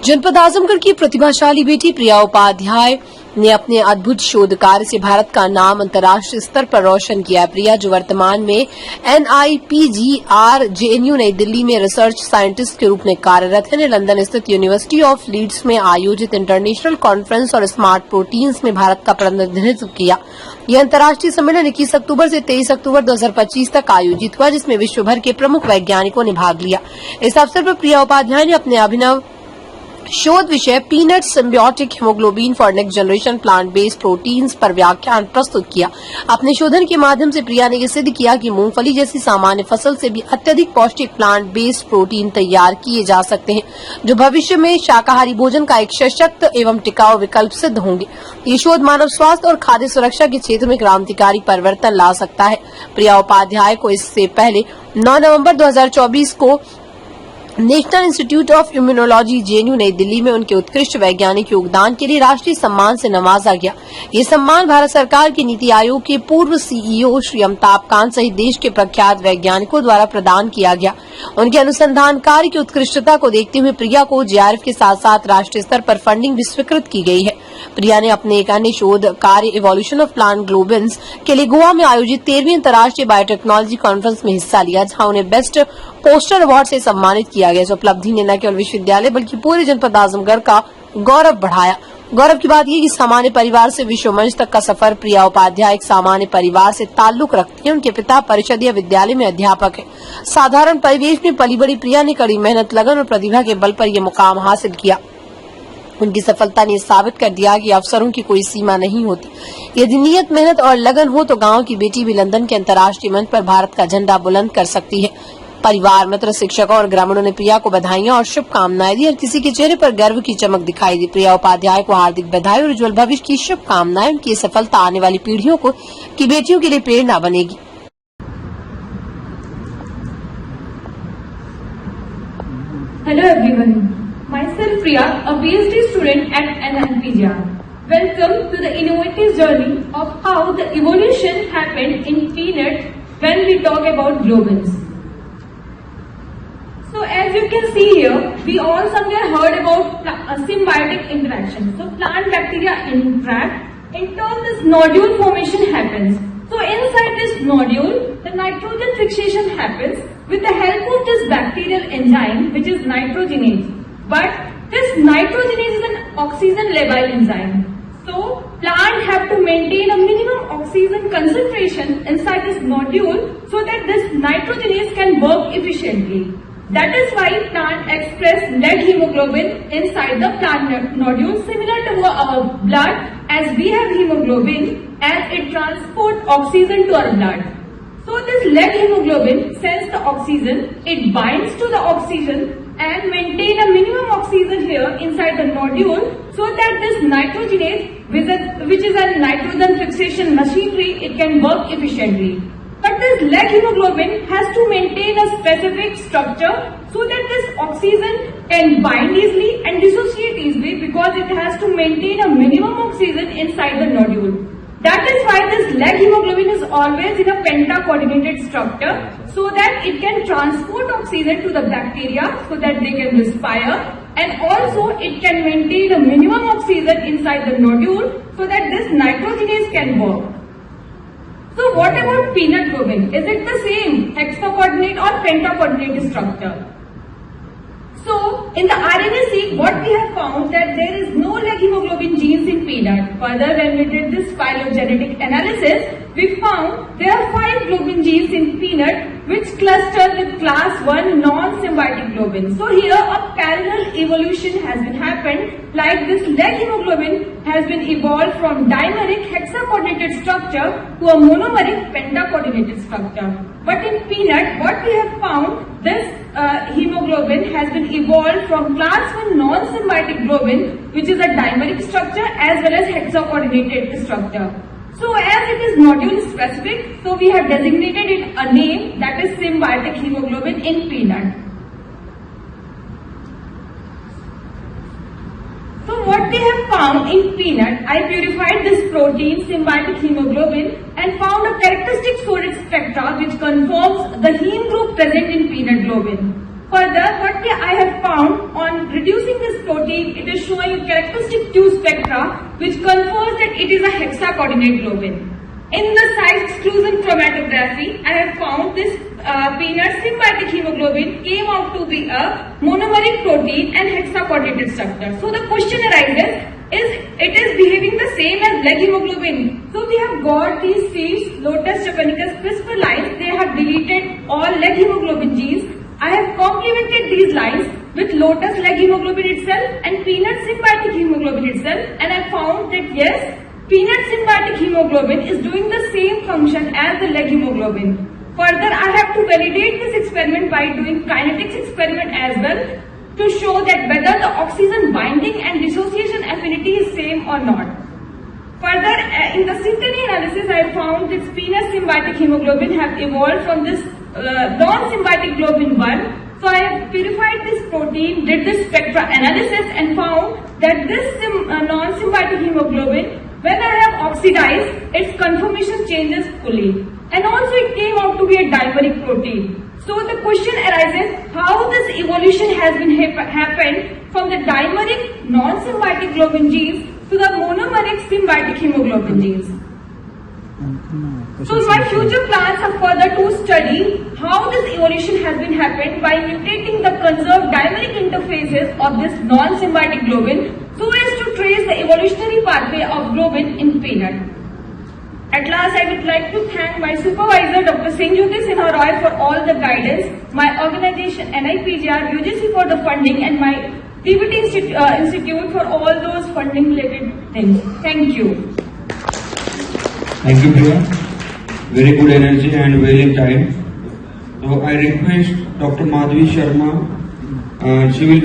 जनपद आजमगढ़ की प्रतिभाशाली बेटी प्रिया उपाध्याय ने अपने अद्भुत शोध कार्य से भारत का नाम अंतर्राष्ट्रीय स्तर पर रोशन किया। प्रिया, जो वर्तमान में NIPGR JNU नई दिल्ली में रिसर्च साइंटिस्ट के रूप में कार्यरत है, ने लंदन स्थित यूनिवर्सिटी ऑफ लीड्स में आयोजित इंटरनेशनल कॉन्फ्रेंस और स्मार्ट प्रोटीन्स में भारत का प्रतिनिधित्व किया। यह अंतर्राष्ट्रीय सम्मेलन 21 अक्टूबर से 23 अक्टूबर 2025 तक आयोजित हुआ, जिसमें विश्व भर के प्रमुख वैज्ञानिकों ने भाग लिया। इस अवसर पर प्रिया उपाध्याय ने अपने अभिनव शोध विषय peanut symbiotic haemoglobin for next generation plant based proteins पर व्याख्यान प्रस्तुत किया। अपने शोधन के माध्यम से प्रिया ने यह सिद्ध किया कि मूंगफली जैसी सामान्य फसल से भी अत्यधिक पौष्टिक प्लांट बेस्ड प्रोटीन तैयार किए जा सकते हैं, जो भविष्य में शाकाहारी भोजन का एक सशक्त एवं टिकाऊ विकल्प सिद्ध होंगे। ये शोध मानव स्वास्थ्य और खाद्य सुरक्षा के क्षेत्र में क्रांतिकारी परिवर्तन ला सकता है। प्रिया उपाध्याय को इससे पहले 9 नवंबर 2024 को national institute of immunology JNU नई दिल्ली में उनके उत्कृष्ट वैज्ञानिक योगदान के लिए राष्ट्रीय सम्मान से नवाजा गया। ये सम्मान भारत सरकार के नीति आयोग के पूर्व CEO श्री अमिताभ कांत सहित देश के प्रख्यात वैज्ञानिकों द्वारा प्रदान किया गया। उनके अनुसंधान कार्य की उत्कृष्टता को देखते हुए प्रिया को JRF के साथ साथ राष्ट्रीय स्तर पर फंडिंग भी स्वीकृत की गई है। प्रिया ने अपने एक अन्य शोध कार्य इवोल्यूशन ऑफ प्लांट ग्लोबिन्स के लिए गोवा में आयोजित 13वीं अंतर्राष्ट्रीय बायोटेक्नोलॉजी कॉन्फ्रेंस में हिस्सा लिया, जहां उन्हें बेस्ट पोस्टर अवार्ड से सम्मानित किया गया। इस उपलब्धि ने न केवल विश्वविद्यालय बल्कि पूरे जनपद आजमगढ़ का गौरव बढ़ाया। गौरव की बात यह कि सामान्य परिवार से विश्व मंच तक का सफर प्रिया उपाध्याय एक सामान्य परिवार से ताल्लुक रखती है। उनके पिता परिषदीय विद्यालय में अध्यापक है। साधारण परिवेश में पली बड़ी प्रिया ने कड़ी मेहनत, लगन और प्रतिभा के बल पर यह मुकाम हासिल किया। उनकी सफलता ने साबित कर दिया कि अवसरों की कोई सीमा नहीं होती। यदि नियत, मेहनत और लगन हो तो गांव की बेटी भी लंदन के अंतर्राष्ट्रीय मंच पर भारत का झंडा बुलंद कर सकती है। परिवार, मित्र, शिक्षकों और ग्रामीणों ने प्रिया को बधाइयां और शुभकामनाएं दी और किसी के चेहरे पर गर्व की चमक दिखाई दी। प्रिया उपाध्याय को हार्दिक बधाई और उज्जवल भविष्य की शुभकामनाएं। उनकी सफलता आने वाली पीढ़ियों की बेटियों के लिए प्रेरणा बनेगी। Hello everyone, myself Priya, a PhD student at NIPGR. Welcome to the innovative journey of how the evolution happened in peanut when we talk about globins. So as you can see here, we all somewhere heard about symbiotic interaction. So plant bacteria interact, in turn this nodule formation happens. So inside this nodule, the nitrogen fixation happens with the help of this bacterial enzyme which is nitrogenase. But this nitrogenase is an oxygen labile enzyme. So plant have to maintain a minimum oxygen concentration inside this nodule so that this nitrogenase can work efficiently. That is why plant express lead hemoglobin inside the plant nodule, similar to our blood, as we have hemoglobin as it transports oxygen to our blood. So this lead hemoglobin sends the oxygen, it binds to the oxygen and maintain a minimum oxygen here inside the nodule so that this nitrogenase, which is a nitrogen fixation machinery, it can work efficiently. But this lead hemoglobin has to maintain a specific structure so that this oxygen can bind easily and dissociate easily, because it has to maintain a minimum oxygen inside the nodule. That is why this lead hemoglobin is always in a penta-coordinated structure so that it can transport oxygen to the bacteria so that they can respire, and also it can maintain a minimum oxygen inside the nodule so that this nitrogenase can work. So what about peanut globin? Is it the same hexacoordinate or pentacoordinate structure? So in the RNA-seq, what we have found that there is no leg hemoglobin genes in peanut. Further, when we did this phylogenetic analysis, we found there are 5 globin genes in peanut which cluster with class 1 non-symbiotic globin. So here a parallel evolution has been happened, like this leg hemoglobin has been evolved from dimeric hexacoordinated structure to a monomeric pentacoordinated structure. But in peanut, what we have found, this hemoglobin has been evolved from class 1 non-symbiotic globin, which is a dimeric structure as well as hexacoordinated structure. So as it is nodule specific, so we have designated it a name, that is symbiotic hemoglobin in peanut. So what we have found in peanut, I purified this protein symbiotic hemoglobin and found a characteristic solid spectra which confirms the heme group present in peanut globin. Further, what I have found on reducing this protein, it is showing a characteristic 2 spectra which confers that it is a hexacoordinate globin. In the size exclusion chromatography, I have found this peanut symbiotic hemoglobin came out to be a monomeric protein and hexacoordinated structure. So the question arises, it is behaving the same as leg hemoglobin. So we have got these seeds, Lotus japonicus CRISPR lines, they have deleted all leg hemoglobin genes. I have complemented these lines with Lotus leg hemoglobin itself and peanut symbiotic hemoglobin itself, and I found that yes, peanut symbiotic hemoglobin is doing the same function as the leg hemoglobin. Further, I have to validate this experiment by doing kinetics experiment as well to show that whether the oxygen binding and dissociation affinity is same or not. Further, in the synteny analysis, I found that peanut symbiotic hemoglobin have evolved from this non-symbiotic globin 1. So I have purified this protein, did this spectra analysis and found that this non-symbiotic hemoglobin, when I have oxidized, its conformation changes fully. And also it came out to be a dimeric protein. So the question arises, how this evolution has been happened from the dimeric non-symbiotic globin genes to the monomeric symbiotic hemoglobin genes. So my future plans are further to study how this evolution has been happened by mutating the conserved dimeric interfaces of this non-symbiotic globin so as to trace the evolutionary pathway of globin in peanut. At last, I would like to thank my supervisor, Dr. Senjyoti Sinha Roy, for all the guidance, my organization NIPGR, UGC for the funding, and my TBT Institute for all those funding related things. Thank you. Thank you, Priya. Very good energy and well in time. So I request Dr. Madhvi Sharma. She will